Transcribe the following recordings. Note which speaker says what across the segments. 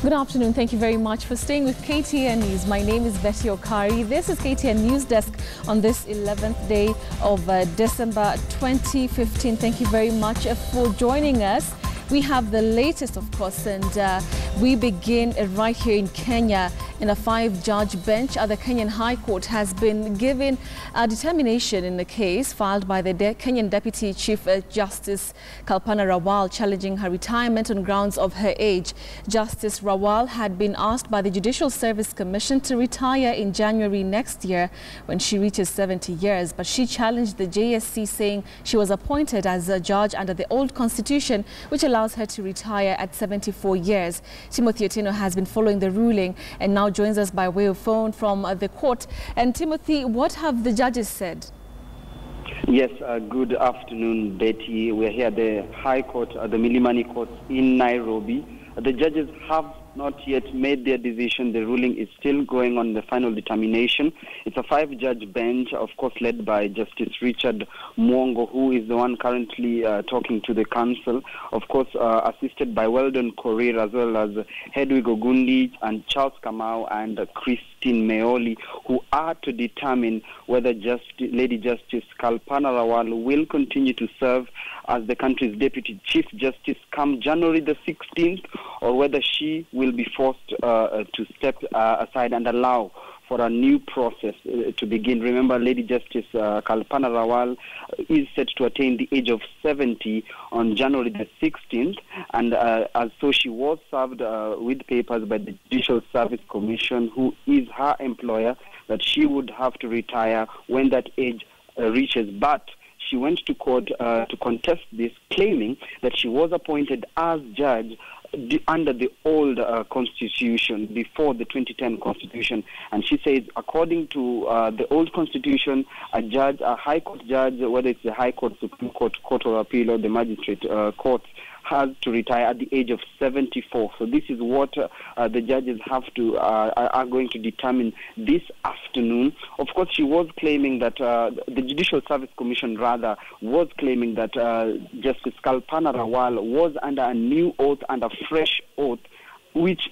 Speaker 1: Good afternoon. Thank you very much for staying with KTN News. My name is Betty Okari. This is KTN Newsdesk on this 11th day of December 2015. Thank you very much for joining us. We have the latest, of course, and we begin right here in Kenya in a 5-judge bench. The Kenyan High Court has been given a determination in the case filed by the Kenyan Deputy Chief Justice Kalpana Rawal challenging her retirement on grounds of her age. Justice Rawal had been asked by the Judicial Service Commission to retire in January next year when she reaches 70 years, but she challenged the JSC, saying she was appointed as a judge under the old constitution, which allows her to retire at 74 years. Timothy Otieno has been following the ruling and now joins us by way of phone from the court. And Timothy, what have the judges said?
Speaker 2: Yes, good afternoon, Betty. We're here at the High Court, the Milimani Court in Nairobi. The judges have not yet made their decision. The ruling is still going on, the final determination. It's a 5-judge bench, of course, led by Justice Richard Mwongo, who is the one currently talking to the council. Of course, assisted by Weldon Korir, as well as Hedwig Ogundi and Charles Kamau and Christine Meoli, who are to determine whether Lady Justice Kalpana Rawal will continue to serve as the country's Deputy Chief Justice come January the 16th, or whether she will be forced to step aside and allow for a new process to begin. Remember, Lady Justice Kalpana Rawal is set to attain the age of 70 on January the 16th, and as so she was served with papers by the Judicial Service Commission, who is her employer, that she would have to retire when that age reaches. But she went to court to contest this, claiming that she was appointed as judge under the old constitution, before the 2010 constitution. And she says, according to the old constitution, a high court judge, whether it's the High Court, Supreme Court, Court of Appeal, or the Magistrate Court, has to retire at the age of 74. So this is what the judges are going to determine this afternoon. Of course, she was claiming that the Judicial Service Commission was claiming that Justice Kalpana Rawal was under a new oath and a fresh oath, which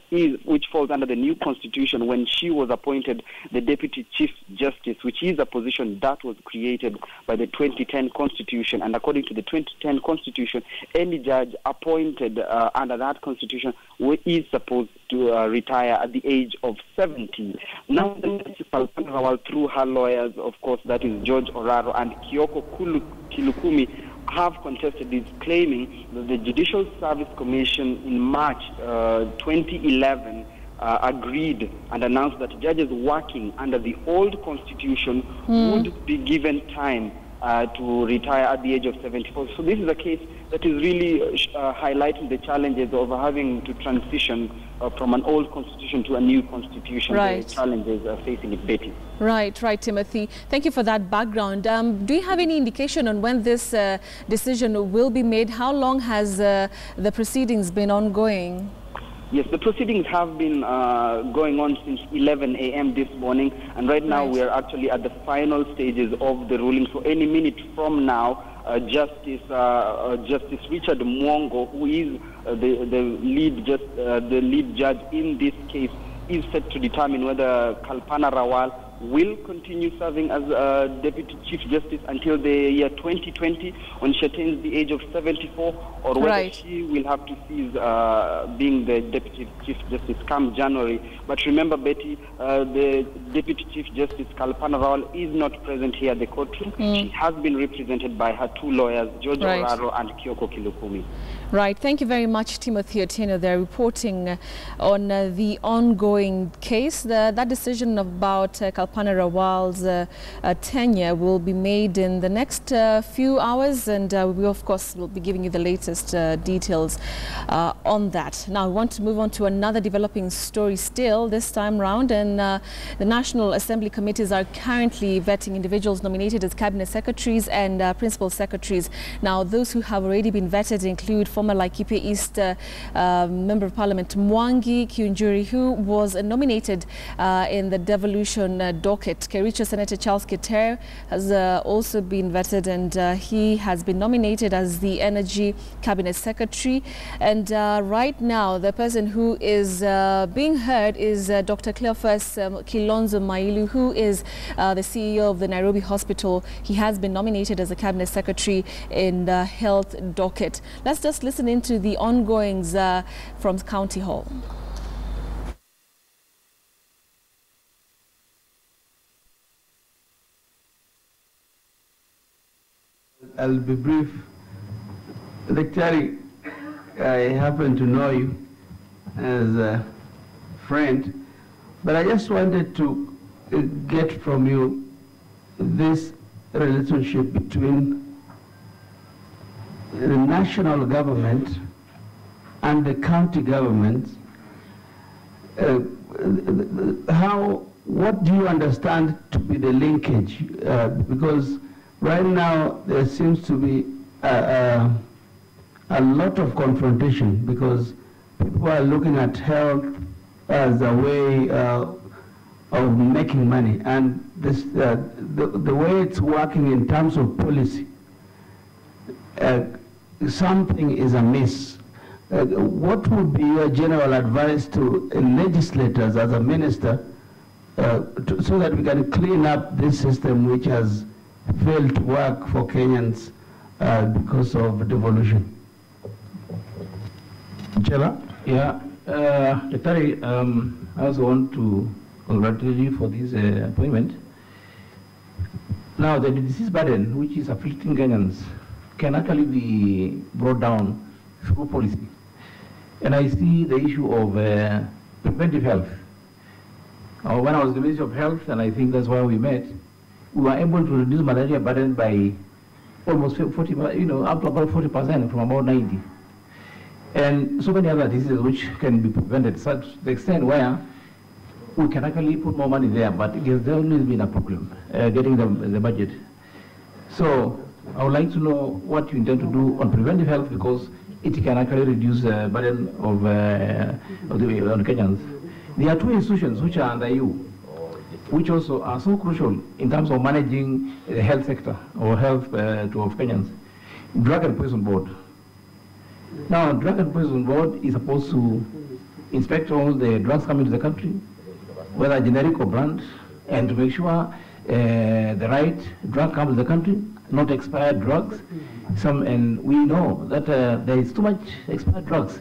Speaker 2: falls under the new constitution when she was appointed the Deputy Chief Justice, which is a position that was created by the 2010 constitution. And according to the 2010 constitution, any judge appointed under that constitution is supposed to retire at the age of 70. Now, Justice Kalpana Rawal, through her lawyers, of course, that is George Oraro and Kioko Kilukumi, have contested this, claiming that the Judicial Service Commission in March 2011 agreed and announced that judges working under the old constitution would be given time to retire at the age of 74. So this is a case that is really highlighting the challenges of having to transition from an old constitution to a new constitution.
Speaker 1: Right.
Speaker 2: The challenges facing it, Betty.
Speaker 1: Right, Timothy. Thank you for that background. Do you have any indication on when this decision will be made? How long has the proceedings been ongoing?
Speaker 2: Yes, the proceedings have been going on since 11 a.m. this morning, and right now we are actually at the final stages of the ruling. So any minute from now, Justice Richard Mwongo, who is the lead judge in this case, is set to determine whether Kalpana Rawal will continue serving as Deputy Chief Justice until the year 2020, when she attains the age of 74, or whether she will have to cease being the Deputy Chief Justice come January. But remember, Betty, the Deputy Chief Justice Kalpana Rawal is not present here at the courtroom. She has been represented by her 2 lawyers, George Oraro and Kioko Kilukumi.
Speaker 1: Right. Thank you very much, Timothy Otieno. They're reporting on the ongoing case. That decision about Kalpana Rawal's tenure will be made in the next few hours, and we, of course, will be giving you the latest details on that. Now, we want to move on to another developing story still, this time round, and the National Assembly committees are currently vetting individuals nominated as cabinet secretaries and principal secretaries. Now, those who have already been vetted include former Laikipia East Member of Parliament Mwangi Kiunjuri, who was nominated in the devolution docket. Kericho Senator Charles Keter has also been vetted, and he has been nominated as the Energy Cabinet Secretary. And right now, the person who is being heard is Dr. Cleophas Kilonzo Mailu, who is the CEO of the Nairobi Hospital. He has been nominated as a Cabinet Secretary in the health docket. Let's just listen into the ongoings from County Hall.
Speaker 3: I'll be brief. Okari, I happen to know you as a friend, but I just wanted to get from you this relationship between the national government and the county government. What do you understand to be the linkage? Because right now there seems to be a lot of confrontation, because people are looking at health as a way of making money, and this, the way it's working in terms of policy, something is amiss. What would be your general advice to legislators as a minister so that we can clean up this system which has failed to work for Kenyans because of devolution?
Speaker 4: Chela? Yeah, Okari, I also want to congratulate you for this appointment. Now, the disease burden which is afflicting Kenyans can actually be brought down through policy. And I see the issue of preventive health. When I was the Minister of Health, and I think that's why we met, we were able to reduce malaria burden by almost 40, up to about 40% from about 90. And so many other diseases which can be prevented, such the extent where we can actually put more money there, but it has always been a problem getting the budget. So I would like to know what you intend to do on preventive health, because it can actually reduce the burden of on Kenyans. There are two institutions which are under you, which also are so crucial in terms of managing the health sector or health of Kenyans. Drug and Poison Board. Now, Drug and Poison Board is supposed to inspect all the drugs coming to the country, whether generic or brand, and to make sure the right drug comes to the country, not expired drugs. And we know that there is too much expired drugs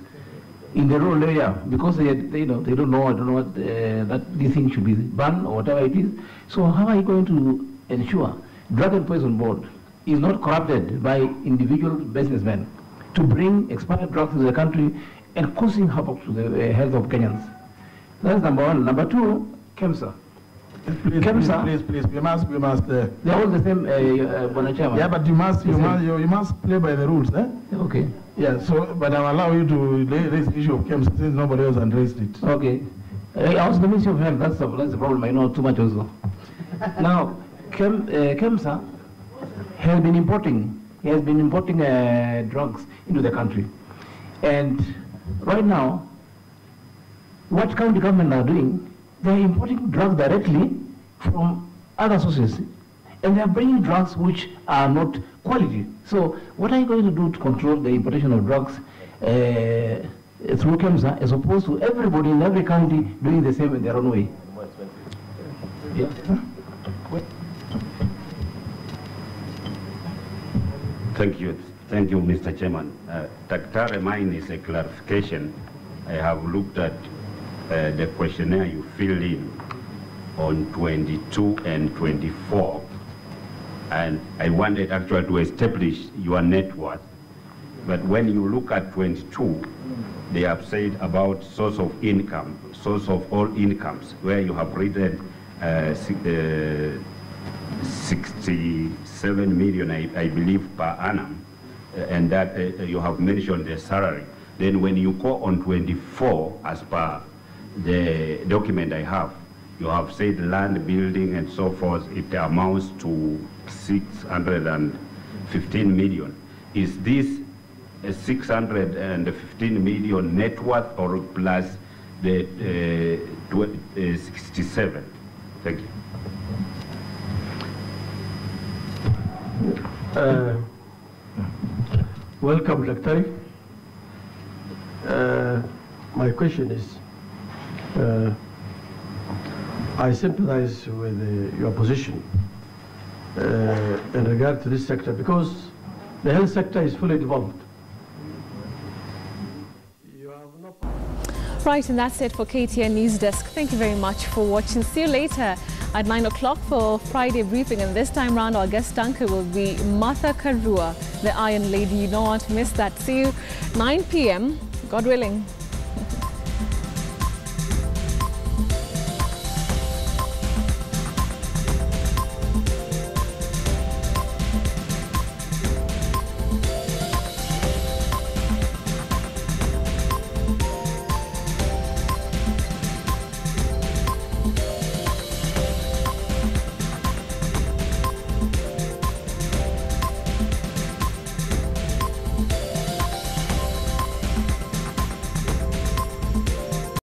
Speaker 4: in the rural area, because they don't know what that this thing should be banned or whatever it is. So how are you going to ensure Drug and Poison Board is not corrupted by individual businessmen to bring expired drugs to the country and causing havoc to the health of Kenyans? That's number one. Number two, KEMSA.
Speaker 5: Please, we must.
Speaker 4: They're all the same, Chairman.
Speaker 5: Yeah, but you must play by the rules, eh?
Speaker 4: Okay.
Speaker 5: Yeah. So, but I'll allow you to raise the issue of KEMSA since nobody else has raised it.
Speaker 4: Okay. I was the Ministry of Health. That's the problem. I know too much also. Now, KEMSA has been importing. He has been importing drugs into the country, and right now, what county government are doing? They are importing drugs directly from other sources, and they are bringing drugs which are not quality. So what are you going to do to control the importation of drugs through KEMSA, as opposed to everybody in every county doing the same in their own way? Yeah.
Speaker 6: Thank you, Mr. Chairman. Dr. Mine is a clarification. I have looked at the questionnaire you filled in on 22 and 24, and I wanted actually to establish your net worth. But when you look at 22, they have said about source of income, source of all incomes, where you have written 67 million, I believe, per annum, and that you have mentioned the salary. Then when you go on 24, as per the document I have, you have said land, building, and so forth, it amounts to 615 million. Is this a 615 million net worth, or plus the 67? Thank you.
Speaker 7: Welcome, Dr. My question is, I sympathize with your position in regard to this sector because the health sector is fully developed.
Speaker 1: Right, and that's it for KTN Newsdesk. Thank you very much for watching. See you later at 9 o'clock for Friday briefing. And this time round, our guest anchor will be Martha Karua, the Iron Lady. You don't want to miss that. See you 9 p.m., God willing.